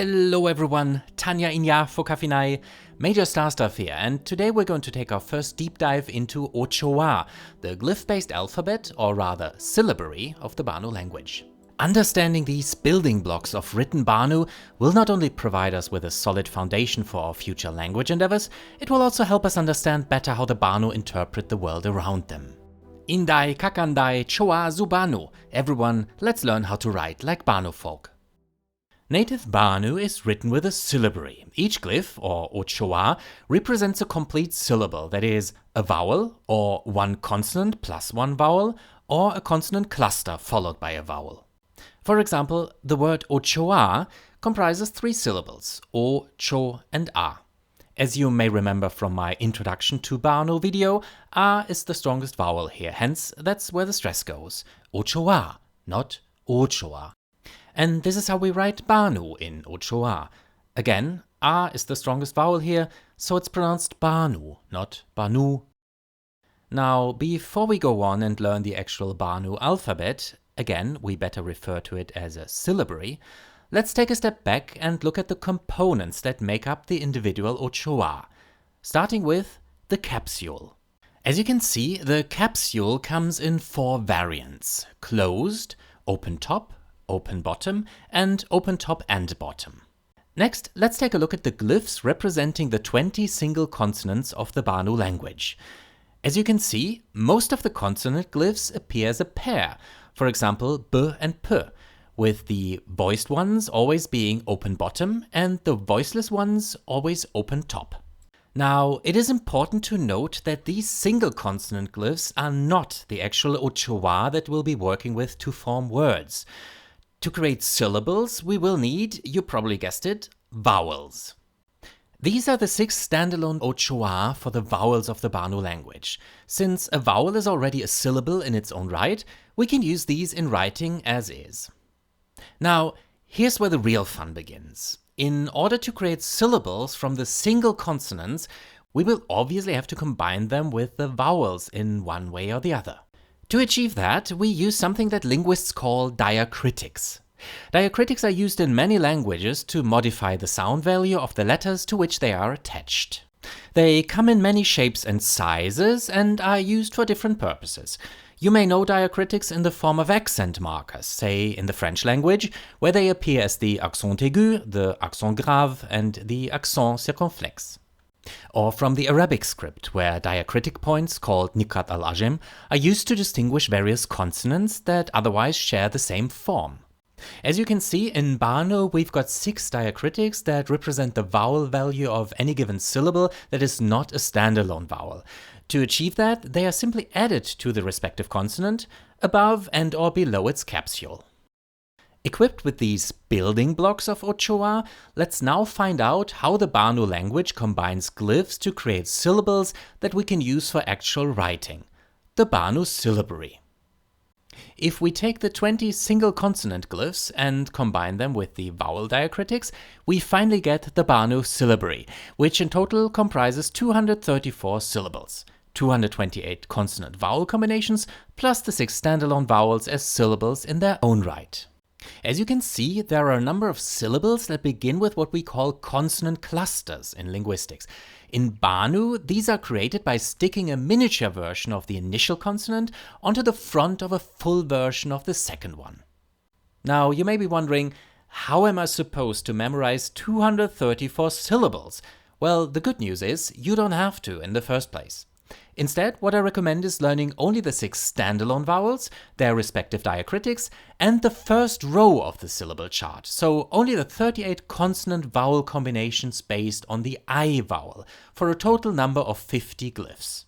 Hello everyone, Tanya Inya for Kafinai, Major Star Stuff here, and today we're going to take our first deep dive into Ochoa, the glyph-based alphabet, or rather syllabary, of the Banu language. Understanding these building blocks of written Banu will not only provide us with a solid foundation for our future language endeavors, it will also help us understand better how the Banu interpret the world around them. Indai kakandai choa zu Banu. Everyone, let's learn how to write like Banu folk. Native Banu is written with a syllabary. Each glyph, or Ochoa, represents a complete syllable, that is, a vowel, or one consonant plus one vowel, or a consonant cluster followed by a vowel. For example, the word Ochoa comprises three syllables, O, Cho, and A. As you may remember from my Introduction to Banu video, A is the strongest vowel here, hence that's where the stress goes. Ochoa, not Ochoa. And this is how we write Banu in Ochoa. Again, A is the strongest vowel here, so it's pronounced Banu, not Banu. Now, before we go on and learn the actual Banu alphabet, again, we better refer to it as a syllabary, let's take a step back and look at the components that make up the individual Ochoa, starting with the capsule. As you can see, the capsule comes in four variants: closed, open top, open bottom, and open top and bottom. Next, let's take a look at the glyphs representing the 20 single consonants of the Banu language. As you can see, most of the consonant glyphs appear as a pair, for example b and p, with the voiced ones always being open bottom and the voiceless ones always open top. Now, it is important to note that these single consonant glyphs are not the actual Ochoa that we'll be working with to form words. To create syllables, we will need, you probably guessed it, vowels. These are the 6 standalone Ochoa for the vowels of the Banu language. Since a vowel is already a syllable in its own right, we can use these in writing as is. Now, here's where the real fun begins. In order to create syllables from the single consonants, we will obviously have to combine them with the vowels in one way or the other. To achieve that, we use something that linguists call diacritics. Diacritics are used in many languages to modify the sound value of the letters to which they are attached. They come in many shapes and sizes and are used for different purposes. You may know diacritics in the form of accent markers, say in the French language, where they appear as the accent aigu, the accent grave, and the accent circonflexe. Or from the Arabic script, where diacritic points called niqat al-ajam are used to distinguish various consonants that otherwise share the same form. As you can see, in Banu we've got 6 diacritics that represent the vowel value of any given syllable that is not a standalone vowel. To achieve that, they are simply added to the respective consonant, above and or below its capsule. Equipped with these building blocks of Ochoa, let's now find out how the Banu language combines glyphs to create syllables that we can use for actual writing. The Banu syllabary. If we take the 20 single consonant glyphs and combine them with the vowel diacritics, we finally get the Banu syllabary, which in total comprises 234 syllables, 228 consonant vowel combinations, plus the 6 standalone vowels as syllables in their own right. As you can see, there are a number of syllables that begin with what we call consonant clusters in linguistics. In Banu, these are created by sticking a miniature version of the initial consonant onto the front of a full version of the second one. Now, you may be wondering, how am I supposed to memorize 234 syllables? Well, the good news is, you don't have to in the first place. Instead, what I recommend is learning only the 6 standalone vowels, their respective diacritics, and the first row of the syllable chart, so only the 38 consonant vowel combinations based on the I vowel, for a total number of 50 glyphs.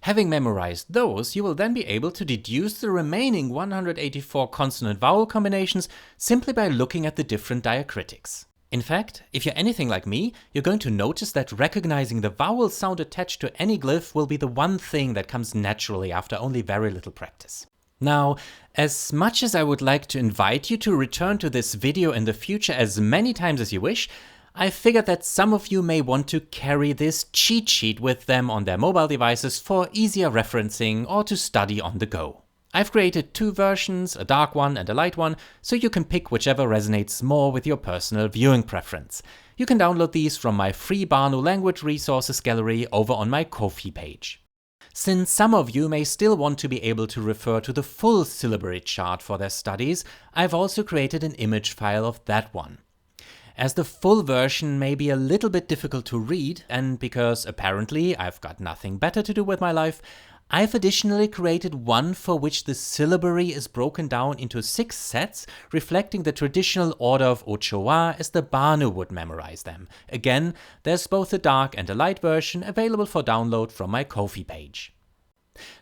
Having memorized those, you will then be able to deduce the remaining 184 consonant vowel combinations simply by looking at the different diacritics. In fact, if you're anything like me, you're going to notice that recognizing the vowel sound attached to any glyph will be the one thing that comes naturally after only very little practice. Now, as much as I would like to invite you to return to this video in the future as many times as you wish, I figured that some of you may want to carry this cheat sheet with them on their mobile devices for easier referencing or to study on the go. I've created two versions, a dark one and a light one, so you can pick whichever resonates more with your personal viewing preference. You can download these from my free Banu language resources gallery over on my Ko-fi page. Since some of you may still want to be able to refer to the full syllabary chart for their studies, I've also created an image file of that one. As the full version may be a little bit difficult to read, and because apparently I've got nothing better to do with my life, I've additionally created one for which the syllabary is broken down into 6 sets, reflecting the traditional order of Ochoa as the Banu would memorize them. Again, there's both a dark and a light version available for download from my Ko-fi page.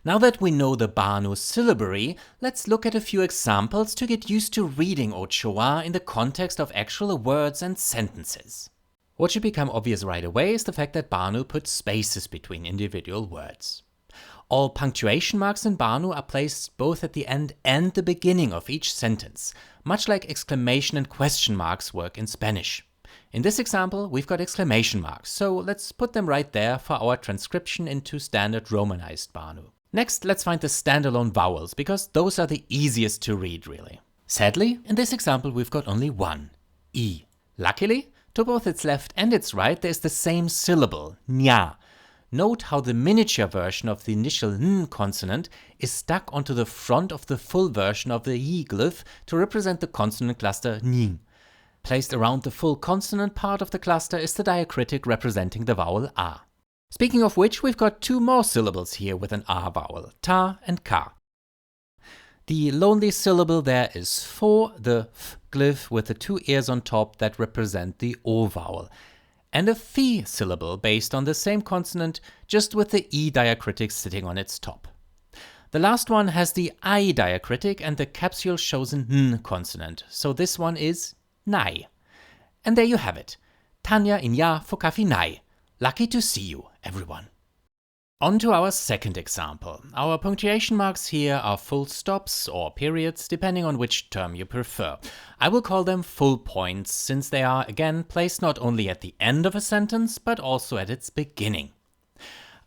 Now that we know the Banu syllabary, let's look at a few examples to get used to reading Ochoa in the context of actual words and sentences. What should become obvious right away is the fact that Banu puts spaces between individual words. All punctuation marks in Banu are placed both at the end and the beginning of each sentence, much like exclamation and question marks work in Spanish. In this example, we've got exclamation marks, so let's put them right there for our transcription into standard Romanized Banu. Next, let's find the standalone vowels, because those are the easiest to read, really. Sadly, in this example, we've got only one, I. Luckily, to both its left and its right, there's the same syllable, ña. Note how the miniature version of the initial n consonant is stuck onto the front of the full version of the y glyph to represent the consonant cluster ñ. Placed around the full consonant part of the cluster is the diacritic representing the vowel a. Speaking of which, we've got 2 more syllables here with an a vowel, ta and ka. The lonely syllable there is fo, the f glyph with the 2 ears on top that represent the o vowel, and a phi syllable based on the same consonant, just with the e diacritic sitting on its top. The last one has the I diacritic and the capsule shows an n consonant, so this one is nai. And there you have it. Tanya in ya for kafinai. Lucky to see you, everyone. On to our second example. Our punctuation marks here are full stops or periods, depending on which term you prefer. I will call them full points, since they are, again, placed not only at the end of a sentence, but also at its beginning.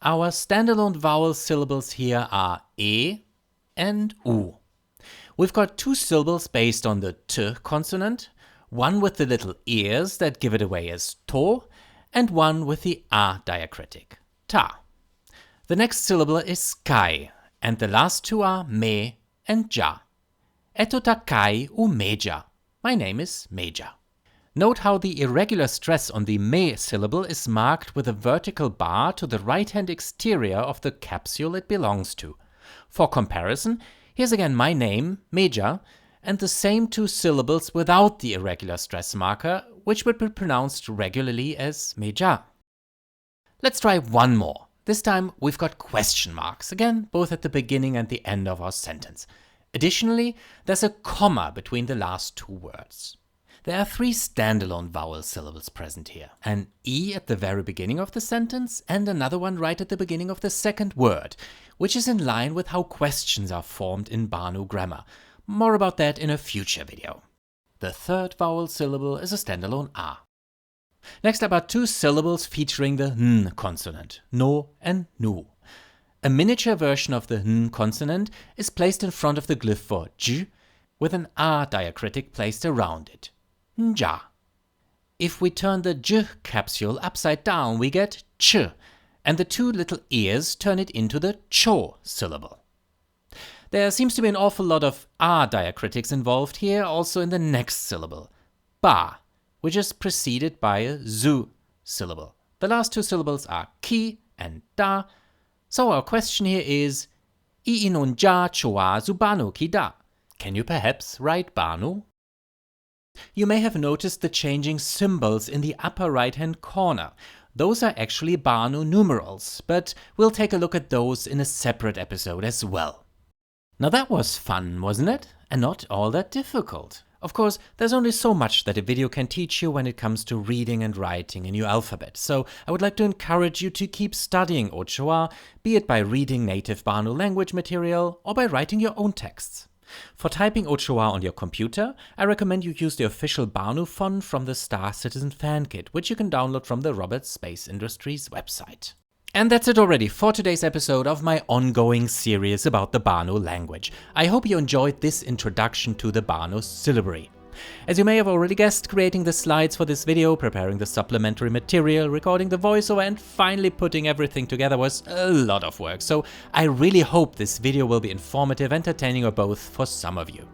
Our standalone vowel syllables here are e and u. We've got 2 syllables based on the t consonant, one with the little ears that give it away as to, and one with the a diacritic, ta. The next syllable is sky, and the last 2 are me and ja. Eto takai u meja. My name is Meja. Note how the irregular stress on the me syllable is marked with a vertical bar to the right-hand exterior of the capsule it belongs to. For comparison, here's again my name, Meja, and the same 2 syllables without the irregular stress marker, which would be pronounced regularly as Meja. Let's try one more. This time we've got question marks, again both at the beginning and the end of our sentence. Additionally, there's a comma between the last 2 words. There are 3 standalone vowel syllables present here. An E at the very beginning of the sentence and another one right at the beginning of the second word, which is in line with how questions are formed in Banu grammar. More about that in a future video. The third vowel syllable is a standalone A. Next up are 2 syllables featuring the n consonant, no and nu. A miniature version of the n consonant is placed in front of the glyph for j, with an a diacritic placed around it, nja. If we turn the j capsule upside down, we get ch, and the 2 little ears turn it into the cho syllable. There seems to be an awful lot of a diacritics involved here, also in the next syllable, ba, which is preceded by a zu syllable. The last 2 syllables are ki and da, so our question here is iinun ja choa zu Banu ki da. Can you perhaps write Banu? You may have noticed the changing symbols in the upper right-hand corner. Those are actually Banu numerals, but we'll take a look at those in a separate episode as well. Now that was fun, wasn't it? And not all that difficult. Of course, there's only so much that a video can teach you when it comes to reading and writing a new alphabet, so I would like to encourage you to keep studying Ochoa, be it by reading native Banu language material or by writing your own texts. For typing Ochoa on your computer, I recommend you use the official Banu font from the Star Citizen fan kit, which you can download from the Roberts Space Industries website. And that's it already for today's episode of my ongoing series about the Banu language. I hope you enjoyed this introduction to the Banu syllabary. As you may have already guessed, creating the slides for this video, preparing the supplementary material, recording the voiceover and finally putting everything together was a lot of work, so I really hope this video will be informative, entertaining or both for some of you.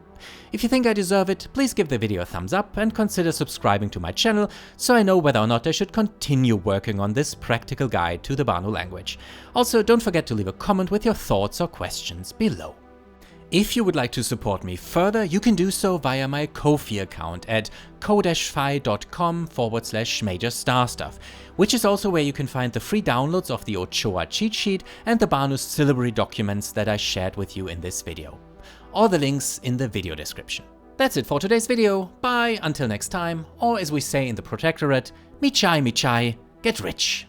If you think I deserve it, please give the video a thumbs up and consider subscribing to my channel so I know whether or not I should continue working on this practical guide to the Banu language. Also, don't forget to leave a comment with your thoughts or questions below. If you would like to support me further, you can do so via my Ko-fi account at ko-fi.com/major_stuff, which is also where you can find the free downloads of the Ochoa cheat sheet and the Banu syllabary documents that I shared with you in this video. All the links in the video description. That's it for today's video. Bye, until next time, or as we say in the Protectorate, michæ, get rich.